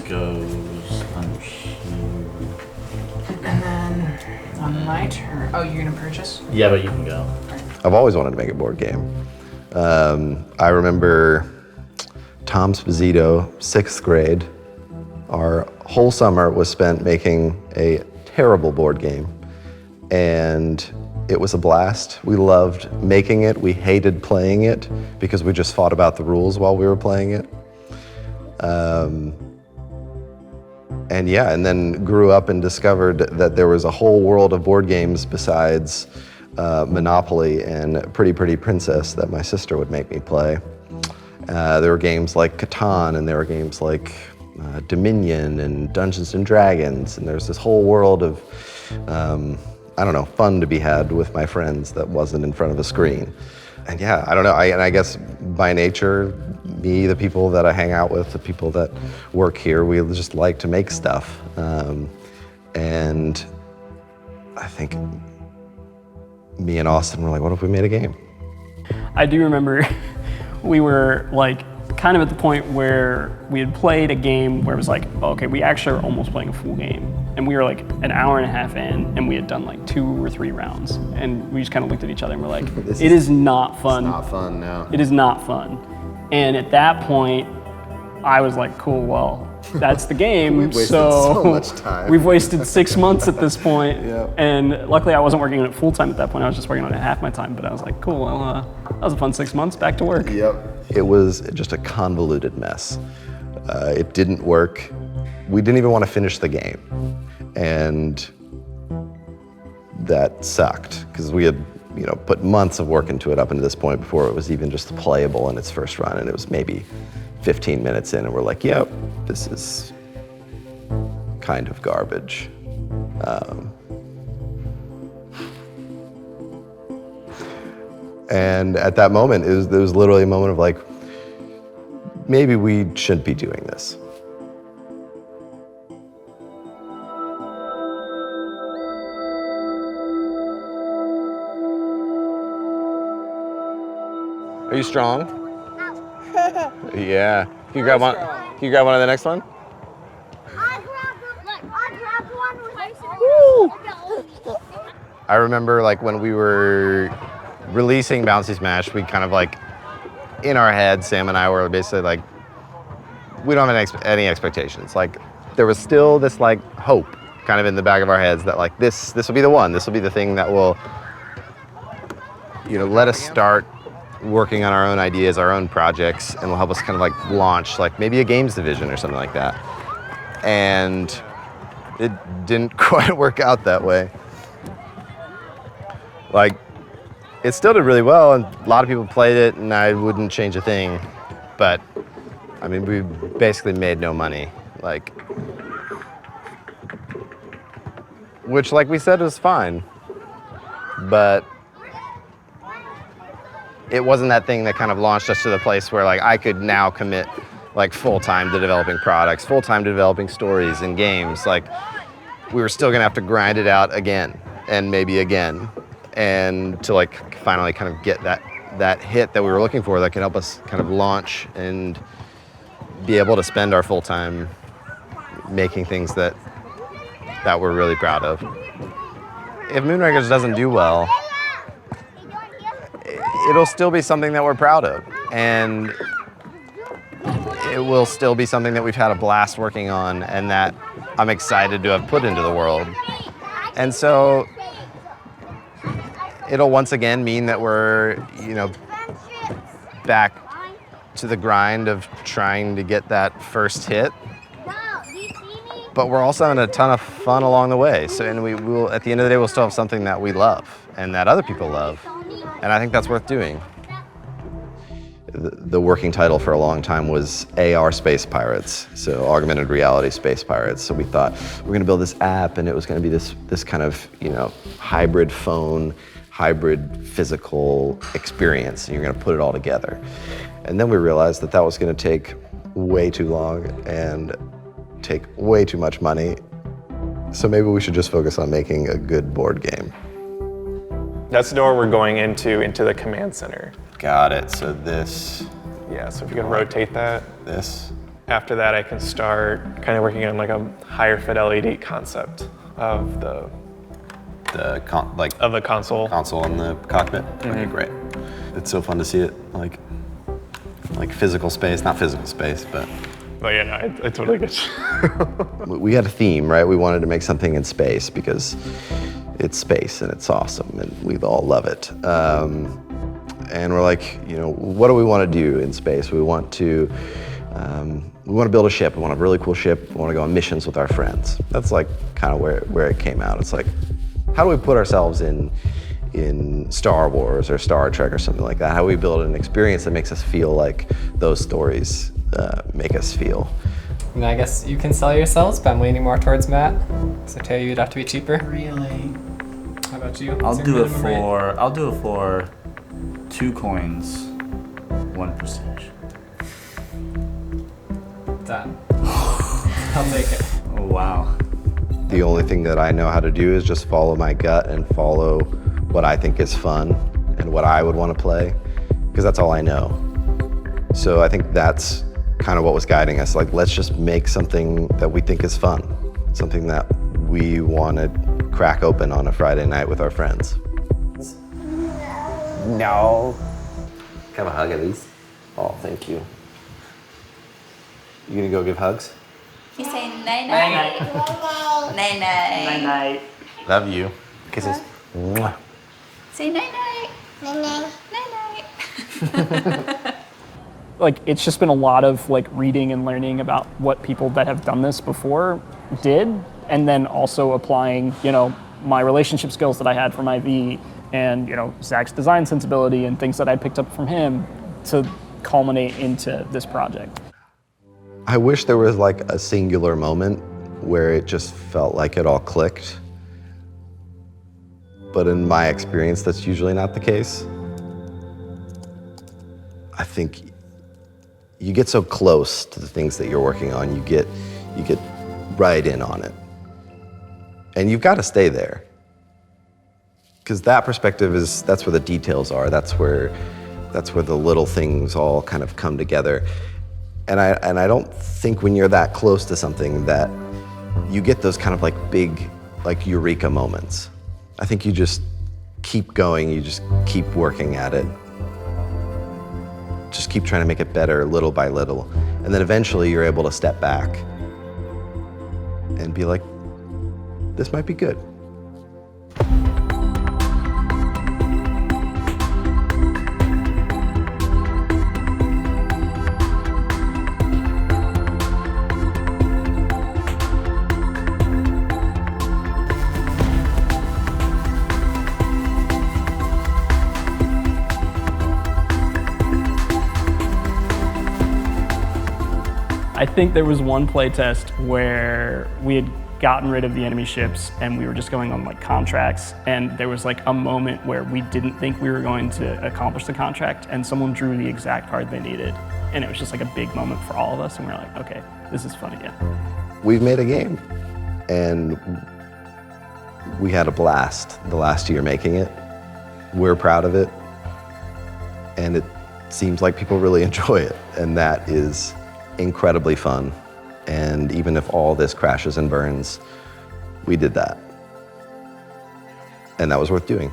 goes under here. And then on my turn, oh, you're gonna purchase? Yeah, but you can go. I've always wanted to make a board game. I remember Tom Sposito, 6th grade. Our whole summer was spent making a terrible board game, and it was a blast. We loved making it. We hated playing it because we just fought about the rules while we were playing it. And then grew up and discovered that there was a whole world of board games besides Monopoly and Pretty Pretty Princess that my sister would make me play. There were games like Catan, and there were games like Dominion and Dungeons and Dragons, and there's this whole world of, fun to be had with my friends that wasn't in front of a screen. And yeah, I don't know, I guess by nature, me, the people that I hang out with, the people that work here, we just like to make stuff. And I think me and Austin were like, what if we made a game? I do remember we were like kind of at the point where we had played a game where it was like, okay, we actually are almost playing a full game. And we were like an hour and a half in, and we had done like 2 or 3 rounds. And we just kind of looked at each other and we're like, it is not fun. It's not fun, no. It is not fun. And at that point, I was like, cool, well, that's the game. We've wasted so much time. We've wasted 6 months at this point. Yep. And luckily I wasn't working on it full time at that point. I was just working on it half my time. But I was like, cool, well, that was a fun 6 months, back to work. Yep. It was just a convoluted mess. It didn't work. We didn't even want to finish the game. And that sucked, because we had put months of work into it up until this point before it was even just playable in its first run, and it was maybe 15 minutes in, and we're like, yep, this is kind of garbage. And at that moment, there was literally a moment of like, maybe we shouldn't be doing this. Are you strong? Yeah. Can you grab one? Can you grab one of the next one? I grabbed one. I remember like when we were releasing Bouncy Smash, we kind of like, in our head, Sam and I were basically like, we don't have any expectations. Like, there was still this like hope kind of in the back of our heads that like this will be the one. This will be the thing that will, let us start working on our own ideas, our own projects, and will help us kind of like launch like maybe a games division or something like that. And it didn't quite work out that way. Like, it still did really well, and a lot of people played it, and I wouldn't change a thing. But, I mean, we basically made no money. Like, which, like we said, was fine. But it wasn't that thing that kind of launched us to the place where like I could now commit like full-time to developing products, full-time to developing stories and games. Like, we were still gonna have to grind it out again and maybe again, and to like finally kind of get that hit that we were looking for that could help us kind of launch and be able to spend our full time making things that we're really proud of. If Moonrakers doesn't do well, it'll still be something that we're proud of, and it will still be something that we've had a blast working on and that I'm excited to have put into the world. And so it'll once again mean that we're, back to the grind of trying to get that first hit. But we're also having a ton of fun along the way. So, and we will, at the end of the day, we'll still have something that we love and that other people love. And I think that's worth doing. The working title for a long time was AR Space Pirates, so augmented reality space pirates. So we thought we're gonna build this app, and it was gonna be this kind of, hybrid phone, hybrid physical experience, and you're gonna put it all together. And then we realized that was gonna take way too long and take way too much money. So maybe we should just focus on making a good board game. That's the door we're going into the command center. Got it. So this. Yeah, so if you can rotate that. This. after that, I can start kind of working on like a higher fidelity concept of the console. Console in the cockpit. Okay, great. It's so fun to see it, like physical space, not physical space, but. But yeah, no, I totally get you. We had a theme, right? We wanted to make something in space because it's space and it's awesome and we all love it. And we're like, you know, what do we want to do in space? We want to build a ship. We want a really cool ship. We want to go on missions with our friends. That's like kind of where it came out. It's like, how do we put ourselves in Star Wars or Star Trek or something like that? How do we build an experience that makes us feel like those stories make us feel? And I guess you can sell yourselves, but I'm leaning more towards Matt. So Taylor, you'd have to be cheaper. Really? How about you? I'll What's do your it for 2 coins, 1 percentage. Done. I'll take it. Oh, wow. The only thing that I know how to do is just follow my gut and follow what I think is fun and what I would want to play, because that's all I know. So I think that's kind of what was guiding us. Like, let's just make something that we think is fun, something that we want to crack open on a Friday night with our friends. No. Can I have a hug at least? Oh, thank you. You gonna go give hugs? You say night night. Night night. Night. Love you. Kisses. Mwah. Say night night. Night-night. Night night. Like, it's just been a lot of like reading and learning about what people that have done this before did, and then also applying, you know, my relationship skills that I had from IV and, you know, Zac's design sensibility and things that I picked up from him to culminate into this project. I wish there was like a singular moment where it just felt like it all clicked. But in my experience, that's usually not the case. I think you get so close to the things that you're working on, you get right in on it. And you've got to stay there. Because that perspective that's where the details are. That's where the little things all kind of come together. And I don't think when you're that close to something that you get those kind of like big, like eureka moments. I think you just keep going, you just keep working at it. Just keep trying to make it better little by little. And then eventually you're able to step back and be like, this might be good. I think there was one playtest where we had gotten rid of the enemy ships and we were just going on like contracts, and there was like a moment where we didn't think we were going to accomplish the contract and someone drew the exact card they needed, and it was just like a big moment for all of us, and we were like, okay, this is fun again. We've made a game and we had a blast the last year making it. We're proud of it and it seems like people really enjoy it, and that is incredibly fun. And even if all this crashes and burns, we did that. And that was worth doing.